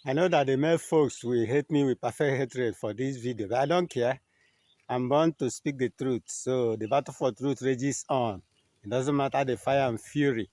I know that the male folks will hate me with perfect hatred for this video, but I don't care. I'm born to speak the truth. So the battle for truth rages on. It doesn't matter the fire and fury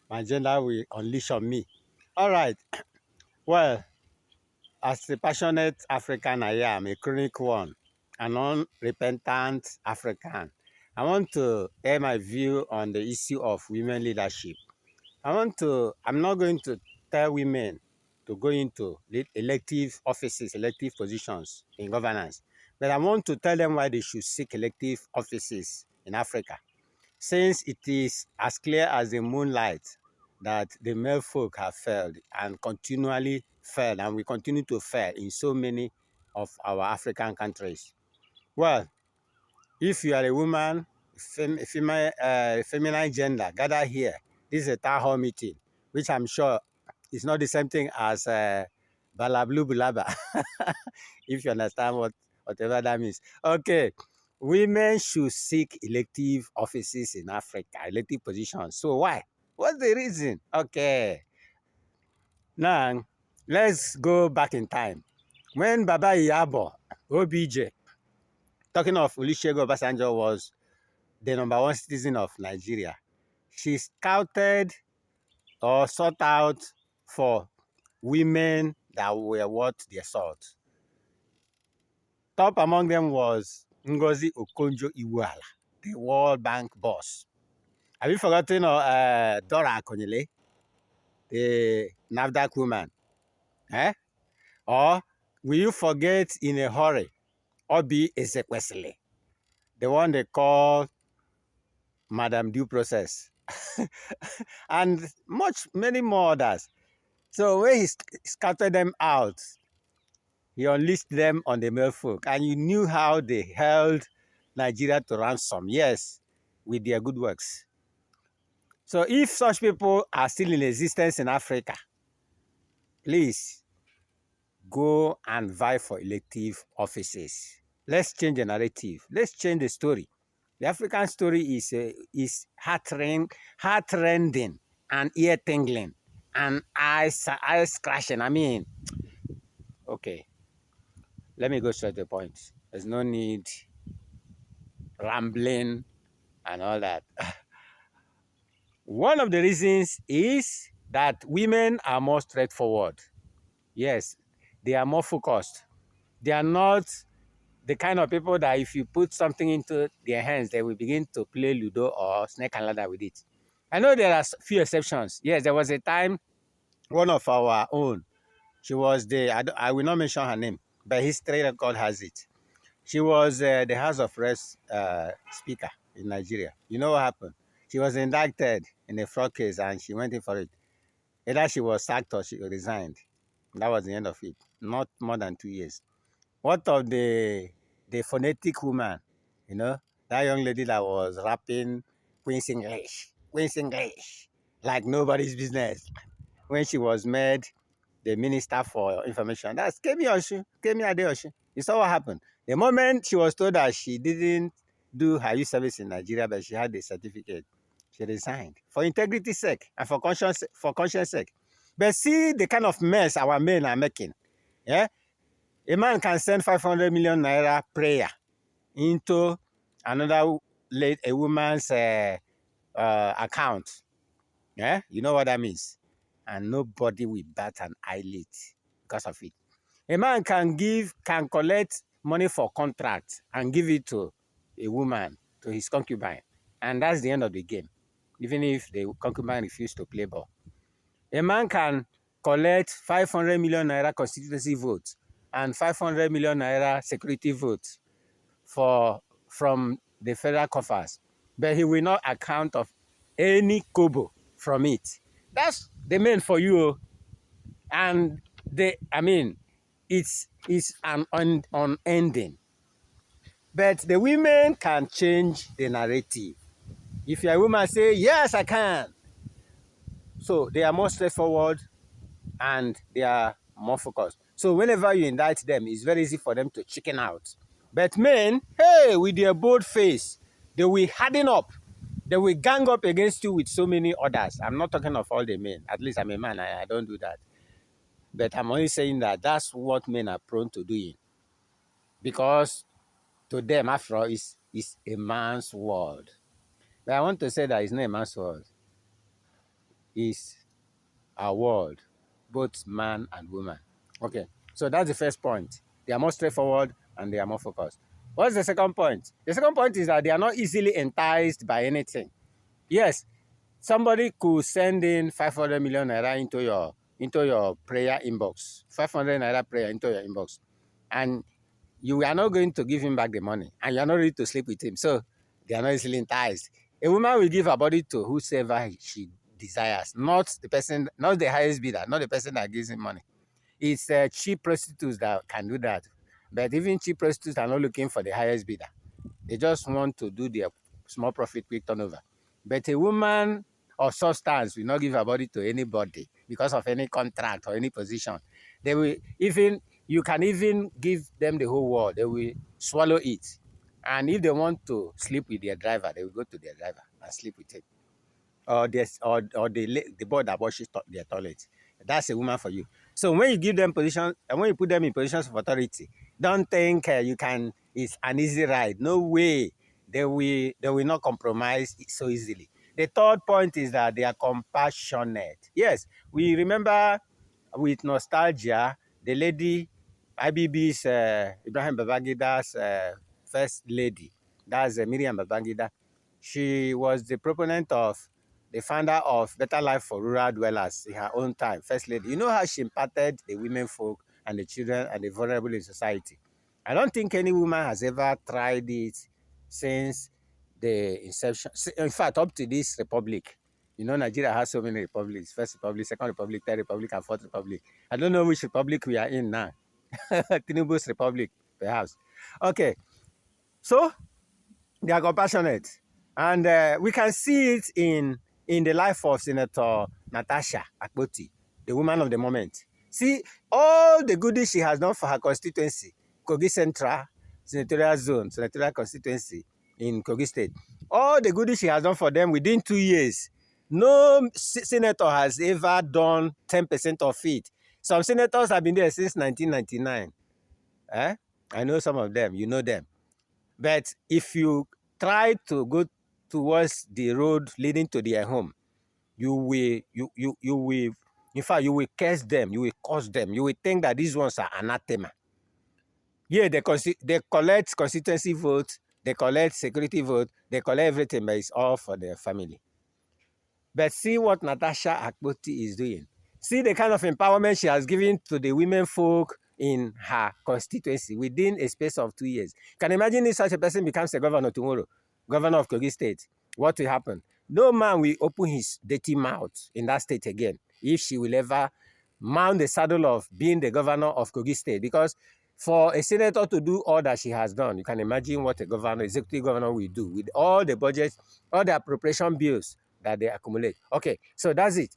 my gender will unleash on me. All right. Well, as a passionate African I am, a chronic one, an unrepentant African, I want to air my view on the issue of women leadership. I'm not going to tell women to go into elective offices, elective positions in governance, but I want to tell them why they should seek elective offices in Africa. Since it is as clear as the moonlight that the male folk have failed and continually failed, and we continue to fail in so many of our African countries. Well, if you are a woman, feminine gender, gather here. This is a town hall meeting, which I'm sure is not the same thing as Balablu Bulaba, if you understand whatever that means. Okay, women should seek elective offices in Africa, elective positions. So why? What's the reason? Okay, now let's go back in time. When Baba Iyabo, OBJ, talking of Olusegun Obasanjo, was the number one citizen of Nigeria, she scouted or sought out for women that were worth their salt. Top among them was Ngozi Okonjo-Iweala, the World Bank boss. Have you forgotten Dora Akonyele, the NAFDAC woman? Eh? Or will you forget in a hurry Obi Ezekwesili, the one they call Madam Due Process, and many more others. So when he scattered them out, he unleashed them on the male folk, and you knew how they held Nigeria to ransom, yes, with their good works. So if such people are still in existence in Africa, please go and vie for elective offices. Let's change the narrative. Let's change the story. The African story is heart-rending and ear-tingling and eyes-scratching. I mean, okay, let me go straight to the point. There's no need rambling and all that. One of the reasons is that women are more straightforward. Yes, they are more focused. They are not the kind of people that if you put something into their hands, they will begin to play Ludo or snake and ladder with it. I know there are few exceptions. Yes, there was a time one of our own, she was I will not mention her name, but history record has it. She was the House of Reps speaker in Nigeria. You know what happened? She was indicted in a fraud case and she went in for it. Either she was sacked or she resigned. That was the end of it. Not more than 2 years. What of the phonetic woman, that young lady that was rapping Queen's English, like nobody's business when she was made the Minister for Information? That's Kemi Adeosun. You saw what happened. The moment she was told that she didn't do her youth service in Nigeria, but she had the certificate, she resigned for integrity's sake and for conscience sake. But see the kind of mess our men are making. Yeah, a man can send 500 million naira prayer into another a woman's account. Yeah, you know what that means, and nobody will bat an eyelid because of it. A man can collect money for contract and give it to a woman, to his concubine, and that's the end of the game, even if the concubine refuses to play ball. A man can collect 500 million naira constituency votes and 500 million naira security votes from the federal coffers, but he will not account of any kobo from it. That's the main for you. And it's an unending. But the women can change the narrative. If you're a woman, say, yes, I can. So they are more straightforward and they are more focused. So whenever you indict them, it's very easy for them to chicken out. But men, hey, with their bold face, they will harden up. They will gang up against you with so many others. I'm not talking of all the men. At least I'm a man. I don't do that. But I'm only saying that that's what men are prone to doing. Because to them, after all, it's a man's world. But I want to say that it's not a man's world. It's our world, both man and woman. Okay, so that's the first point. They are more straightforward and they are more focused. What's the second point? The second point is that they are not easily enticed by anything. Yes, somebody could send in 500 million naira into your prayer inbox, 500 naira prayer into your inbox, and you are not going to give him back the money, and you are not ready to sleep with him. So they are not easily enticed. A woman will give her body to whosoever she desires, not the person, not the highest bidder, not the person that gives him money. It's cheap prostitutes that can do that. But even cheap prostitutes are not looking for the highest bidder. They just want to do their small profit, quick turnover. But a woman of substance will not give her body to anybody because of any contract or any position. They will even, you can even give them the whole world. They will swallow it. And if they want to sleep with their driver, they will go to their driver and sleep with it. Or the boy that washes their toilet. That's a woman for you. So when you give them position, and when you put them in positions of authority, don't think you can. It's an easy ride. No way. They will not compromise so easily. The third point is that they are compassionate. Yes, we remember with nostalgia the lady IBB's Ibrahim Babangida's first lady. That's Miriam Babangida. She was the proponent of the founder of Better Life for Rural Dwellers in her own time, First Lady. You know how she impacted the women folk and the children and the vulnerable in society. I don't think any woman has ever tried it since the inception. In fact, up to this republic. You know, Nigeria has so many republics. First Republic, Second Republic, Third Republic, and Fourth Republic. I don't know which republic we are in now. Tinubu's republic, perhaps. Okay, so they are compassionate. And we can see it in the life of Senator Natasha Akpoti, the woman of the moment. See, all the goodies she has done for her constituency, Kogi Central, Senatorial Zone, Senatorial Constituency in Kogi State. All the goodies she has done for them within 2 years. No senator has ever done 10% of it. Some senators have been there since 1999. I know some of them, you know them. But if you try to go towards the road leading to their home, you will, in fact, you will curse them, you will curse them, you will think that these ones are anathema. Yeah, they collect constituency votes, they collect security vote, they collect everything, but it's all for their family. But see what Natasha Akpoti is doing. See the kind of empowerment she has given to the women folk in her constituency within a space of 2 years. Can you imagine if such a person becomes a governor tomorrow, governor of Kogi State? What will happen? No man will open his dirty mouth in that state again if she will ever mount the saddle of being the governor of Kogi State. Because for a senator to do all that she has done, you can imagine what a governor, executive governor will do with all the budgets, all the appropriation bills that they accumulate. Okay, so that's it.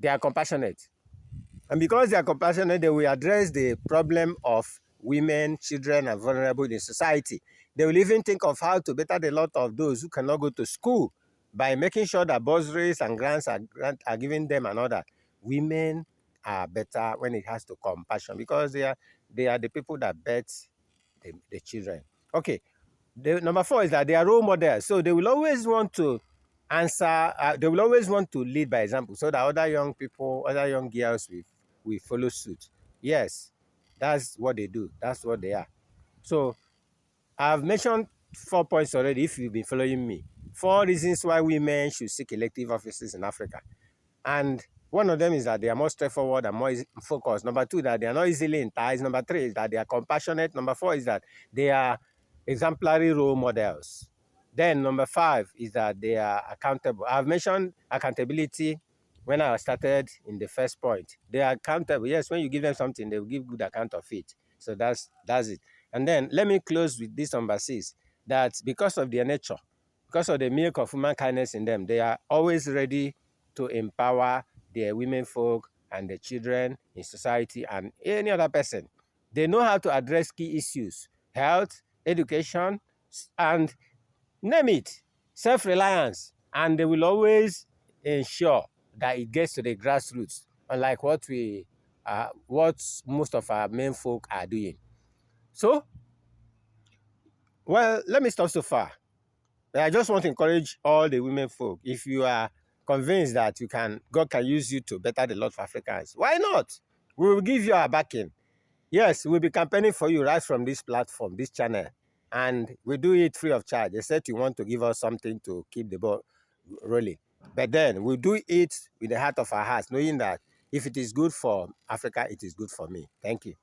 They are compassionate. And because they are compassionate, they will address the problem of women, children, and vulnerable in society. They will even think of how to better the lot of those who cannot go to school by making sure that bursaries and grants are given them and all that. Women are better when it has to compassion because they are the people that birth the children. Okay, number 4 is that they are role models. So they will always want to answer, they will always want to lead by example so that other young people, other young girls will follow suit. Yes, that's what they do. That's what they are. So I've mentioned 4 points already if you've been following me. 4 reasons why women should seek elective offices in Africa. And one of them is that they are more straightforward and more focused. Number 2, that they are not easily enticed. Number 3 is that they are compassionate. Number 4 is that they are exemplary role models. Then number 5 is that they are accountable. I've mentioned accountability when I started in the first point. They are accountable. Yes, when you give them something, they will give good account of it. So that's it. And then let me close with this number 6, that because of their nature, because of the milk of human kindness in them, they are always ready to empower their women folk and the children in society and any other person. They know how to address key issues, health, education, and name it, self-reliance. And they will always ensure that it gets to the grassroots, unlike what we what most of our men folk are doing. So, well, let me stop so far. I just want to encourage all the women folk. If you are convinced that God can use you to better the lot of Africans, why not? We will give you our backing. Yes, we'll be campaigning for you right from this platform, this channel. And we do it free of charge, except you want to give us something to keep the ball rolling. But then we'll do it with the heart of our hearts, knowing that if it is good for Africa, it is good for me. Thank you.